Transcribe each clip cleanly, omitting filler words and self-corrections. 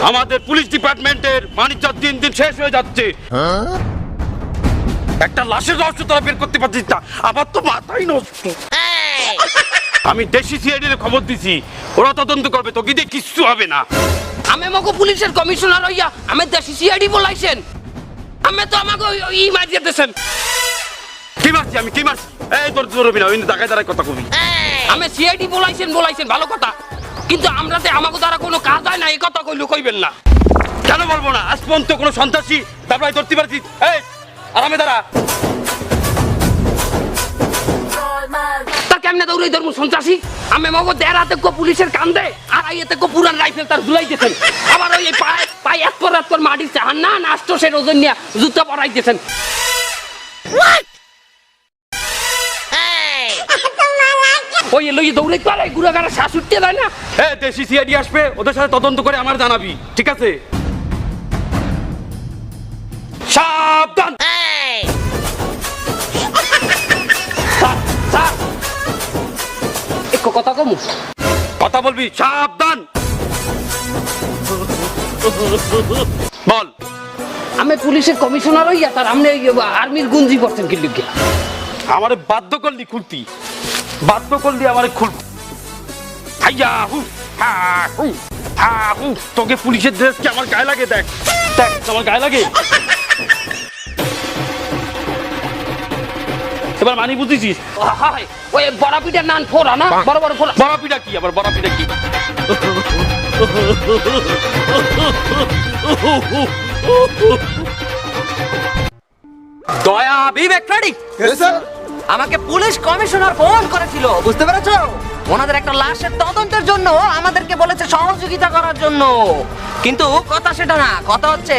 আমাদের পুলিশ ডিপার্টমেন্টের মানিজ্য দিন দিন শেষ হয়ে যাচ্ছে। একটা লাশের রহস্য তোরা বের করতে পারছিস না, আবার তো মাথাই নষ্ট। আমি দেশি সিআইডি খবর দিছি, ওরা তদন্ত করবে, তো দিয়ে কিচ্ছু হবে না। আমি মগো পুলিশের কমিশনার হইয়া আমি দেশি সিআইডি বলাইছেন, আমি তো আমাকে ই মারিয়ে দিয়েছেন। কি মারছি আমি, কি মারছি? এই তোর জরুরি না, ওই দাঁড়ায় দাঁড়ায় কথা কবি। আমি সিআইডি বলাইছেন ভালো কথা, কিন্তু আমরা তো আমাকে দ্বারা কোনো কাজ হয় না, এই কথা কইবেন না। কেন বলবো না? আজ পর্যন্ত কোনো সন্ত্রাসী তারপরে ধরতে পারছিস? এই আরামে দাঁড়া। তা কেমনে দৌড়াই ধরবো সন্ত্রাসী? আমি মগো দেড় হাতে পুলিশের কান্দে আর আইতে পুরান রাইফেল তার ঝুলাই দিয়েছেন, আবার ওই পায়ে এত পর মাটির চাহান না নাষ্ট সে ওজন নিয়ে জুতা পরাই দিয়েছেন। ওই লই দৌড়াই পারে গুড়াগাড়া শ্বাস উঠতে দেয় না। হ্যাঁ, দেশি সিআইডি আসবে, ওদের সাথে তদন্ত করে আমার জানাবি, ঠিক আছে? সাবধান। একটু কথা কমু, কথা বলবি, সাবধান। বল। আমি পুলিশের কমিশনার হইয়া তার আপনি আর্মির গুঞ্জি করছেন কি লিখে? আমারে বাধ্য করলি খুলতি, বাধ্য করলি আমারে খুল। হাইয়া হু হা হু হা হু, তোকে পুলিশের ড্রেস কি আমার গায়ে লাগে? দেখ দেখ, আমার গায়ে লাগে। এবার মানি বুঝেছিস? হাই ওই বড়াপিটার নান ফোরা না, বড় বড় ফোরা। বড়াপিটা কি আবার? বড়াপিটা কি? দয়া বিবেক ফ্রেডি, আমাকে পুলিশ কমিশনার ফোন করেছিল, বুঝতে পেরেছো? ওনাদের একটা লাশের তদন্তের জন্য আমাদেরকে বলেছে সহযোগিতা করার জন্য, কিন্তু কথা সেটা না। কথা হচ্ছে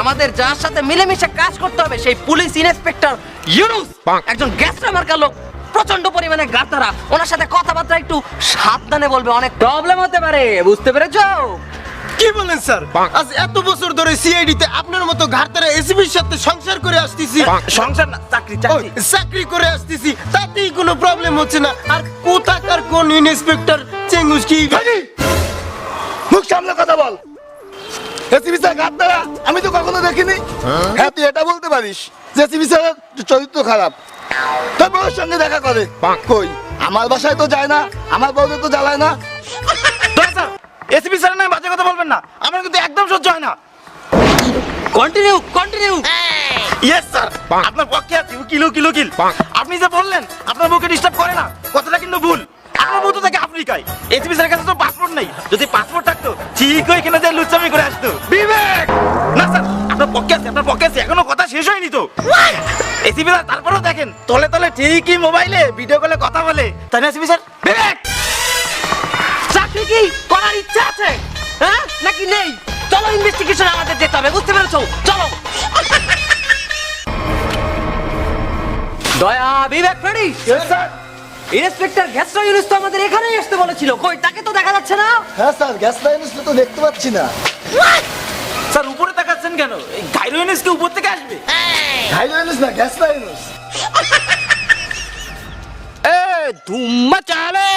আমাদের যার সাথে মিলেমিশে কাজ করতে হবে সেই পুলিশ ইন্সপেক্টর ইউনুস একজন গ্যাসটা মার্কা লোক, প্রচন্ড পরিমাণে গাতারা। ওনার সাথে কথাবার্তা একটু সাবধানে বলবে, অনেক প্রবলেম হতে পারে, বুঝতে পেরেছো? কি বলেন স্যার? আজ এত বছর ধরে সিআইডি তে আপনার মতো ঘাটতারা এসিবির সাথে সংসার করে আসতেছি। সংসার না, চাকরি ওই, চাকরি করে আসতেছি, তাতেই কোনো প্রবলেম হচ্ছে না। আর কোথাকার কোন ইন্সপেক্টর চেঙ্গুস কি? মুখ সামলে কথা বল। এসিবি স্যার গাদ্দারা আমি তো কখনো দেখিনি। হ্যাঁ, তুই এটা বলতে পারিস যে এসিবি স্যারের চরিত্র খারাপ। তোর বউয়ের সঙ্গে দেখা করে কই? আমার বাসায় তো যায় না, আমার বউকে তো জ্বালায় না। স্যার, এসিবি স্যারের নামে বাজে কথা বলবেন না, আমার কিন্তু একদম সহ্য হয় না। Continue continue. ইয়েস স্যার, আপনার পক্ষে আছে উকিল উকিল উকিল। আপনি যে বললেন আপনার বউকে ডিস্টার্ব করে না, কথাটা কিন্তু ভুল। আপনার বউ তো থাকে আফ্রিকায়, এসিবি স্যারের কাছে তো পাসপোর্ট নেই। যদি পাসপোর্ট থাকতো ঠিক এখানে যে লুচ্চামি করে আসতো। বিবেক না স্যার, আপনার পক্ষে আছে, আপনার পক্ষে আছে, এখনো কথা শেষ হয়নি তো। এসিবি স্যার তারপরেও দেখেন তলে তলে ঠিকই মোবাইলে ভিডিও কলে কথা বলে, তাই না এসিবি স্যার? বিবেক, চাকরি কি করার ইচ্ছা আছে হ্যাঁ নাকি নেই? চলো ইনভেস্টিগেশন আমাদের যেতে হবে, বুঝতে পেরেছো? চলো। দয়া বিবেক ফ্রেডি, ইন্সপেক্টর গ্যাসটা ইউনুস তো আমাদের এখানেই আসতে বলেছিল, কই তাকে তো দেখা যাচ্ছে না। হ্যাঁ স্যার, গ্যাস লাইন তো দেখতে পাচ্ছি না। স্যার উপরে তাকাচ্ছেন কেন? এই গাইরোইনিস কি উপর থেকে আসবে? হাইড্রোজেন না, গ্যাস লাইন। এ ধুম্মা চালে